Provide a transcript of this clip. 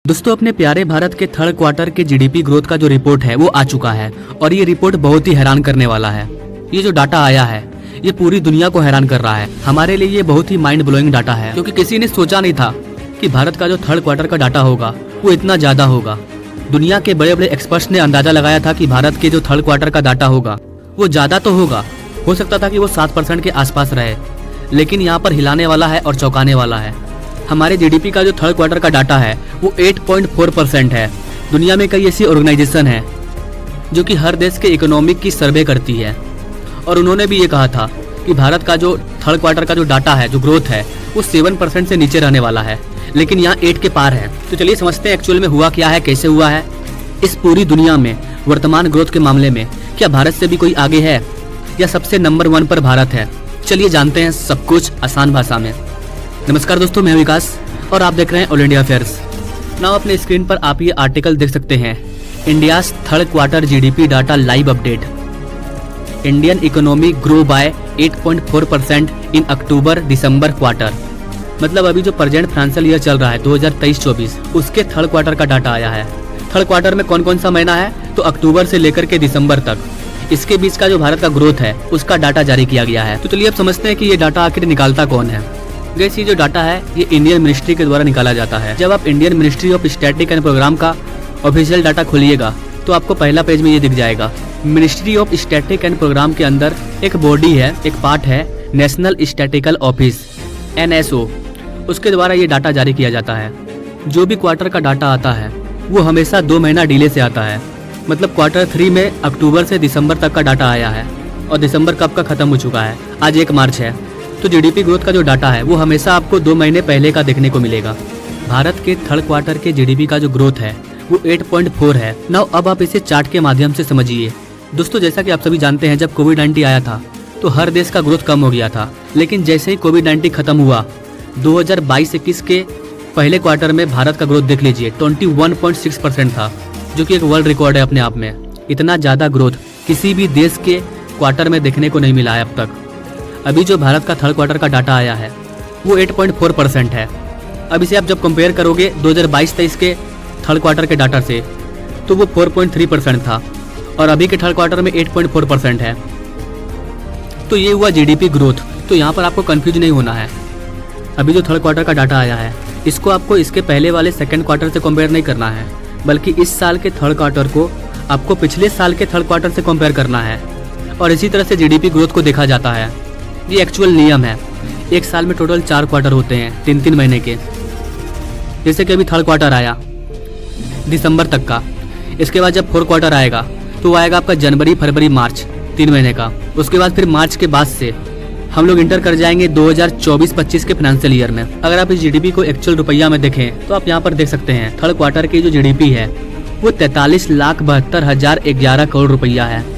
दोस्तों अपने प्यारे भारत के थर्ड क्वार्टर के जीडीपी ग्रोथ का जो रिपोर्ट है वो आ चुका है और ये रिपोर्ट बहुत ही हैरान करने वाला है। ये जो डाटा आया है ये पूरी दुनिया को हैरान कर रहा है। हमारे लिए ये बहुत ही माइंड ब्लोइंग डाटा है क्योंकि किसी ने सोचा नहीं था कि भारत का जो थर्ड क्वार्टर का डाटा होगा वो इतना ज्यादा होगा। दुनिया के बड़े बड़े एक्सपर्ट्स ने अंदाजा लगाया था कि भारत के जो थर्ड क्वार्टर का डाटा होगा वो ज्यादा तो होगा, हो सकता था कि वो 7% के आसपास रहे, लेकिन यहाँ पर हिलाने वाला है और चौंकाने वाला है। हमारे जीडीपी का जो थर्ड क्वार्टर का डाटा है वो 8.4% है। दुनिया में कई ऐसी ऑर्गेनाइजेशन है जो कि हर देश के इकोनॉमिक की सर्वे करती है और उन्होंने भी ये कहा था कि भारत का जो थर्ड क्वार्टर का जो डाटा है, जो ग्रोथ है, वो 7% से नीचे रहने वाला है, लेकिन यहाँ 8 के पार है। तो चलिए समझते हैं एक्चुअल में हुआ क्या है, कैसे हुआ है। इस पूरी दुनिया में वर्तमान ग्रोथ के मामले में क्या भारत से भी कोई आगे है या सबसे नंबर 1 पर भारत है? चलिए जानते हैं सब कुछ आसान भाषा में। नमस्कार दोस्तों, मैं विकास और आप देख रहे हैं ऑल इंडिया अफेयर्स। नाउ अपने स्क्रीन पर आप ये आर्टिकल देख सकते हैं, India's third quarter GDP data live update. Indian economy grow by 8.4% in October December quarter. मतलब अभी जो प्रेजेंट फाइनेंशियल ईयर चल रहा है 2023-24 उसके थर्ड क्वार्टर का डाटा आया है। थर्ड क्वार्टर में कौन कौन सा महीना है? तो अक्टूबर से लेकर के दिसंबर तक, इसके बीच का जो भारत का ग्रोथ है उसका डाटा जारी किया गया है। तो चलिए अब समझते हैं कि ये डाटा आखिर निकालता कौन है। ये जो डाटा है ये इंडियन मिनिस्ट्री के द्वारा निकाला जाता है। जब आप Indian ministry of statistics and programme का ऑफिशियल डाटा खोलिएगा तो आपको पहला पेज में ये दिख जाएगा। Ministry of statistics and programme के अंदर एक बॉडी है, एक पार्ट है नेशनल स्टैटिस्टिकल ऑफिस NSO, उसके द्वारा ये डाटा जारी किया जाता है। जो भी क्वार्टर का डाटा आता है वो हमेशा 2 महीना डिले से आता है। मतलब क्वार्टर 3 में अक्टूबर से दिसंबर तक का डाटा आया है और दिसंबर कब का खत्म हो चुका है, आज 1 मार्च है। तो जीडीपी ग्रोथ का जो डाटा है वो हमेशा आपको 2 महीने पहले का देखने को मिलेगा। भारत के थर्ड क्वार्टर के जीडीपी का जो ग्रोथ है वो 8.4 है। नाउ अब आप इसे चार्ट के माध्यम से समझिए। दोस्तों जैसा कि आप सभी जानते हैं, जब कोविड-19 आया था तो हर देश का ग्रोथ कम हो गया था, लेकिन जैसे ही कोविड-19 खत्म हुआ 2022-21 के पहले क्वार्टर में भारत का ग्रोथ देख लीजिए 21.6% था, जो कि एक वर्ल्ड रिकॉर्ड है अपने आप में। इतना ज़्यादा ग्रोथ किसी भी देश के क्वार्टर में देखने को नहीं मिला है अब तक। अभी जो भारत का थर्ड क्वार्टर का डाटा आया है वो 8.4% है। अब इसे आप जब कंपेयर करोगे 2022-23 के थर्ड क्वार्टर के डाटा से तो वो 4.3% था और अभी के थर्ड क्वार्टर में 8.4% है। तो ये हुआ जीडीपी ग्रोथ। तो यहाँ पर आपको कंफ्यूज नहीं होना है। अभी जो थर्ड क्वार्टर का डाटा आया है इसको आपको इसके पहले वाले सेकेंड क्वार्टर से कंपेयर नहीं करना है, बल्कि इस साल के थर्ड क्वार्टर को आपको पिछले साल के थर्ड क्वार्टर से कंपेयर करना है। और इसी तरह से जीडीपी ग्रोथ को देखा जाता है। ये एक्चुअल नियम है। एक साल में टोटल 4 क्वार्टर होते हैं 3-3 महीने के। जैसे कि अभी थर्ड क्वार्टर आया दिसंबर तक का, इसके बाद जब 4 क्वार्टर आएगा तो आएगा आपका जनवरी, फरवरी, मार्च, 3 महीने का। उसके बाद फिर मार्च के बाद से हम लोग इंटर कर जाएंगे 2024-25 के फाइनेंशियल ईयर में। अगर आप इस जीडीपी को एक्चुअल रुपया में देखें तो आप यहाँ पर देख सकते हैं थर्ड क्वार्टर की जो जीडीपी है वो 43,72,011 करोड़ रुपया है।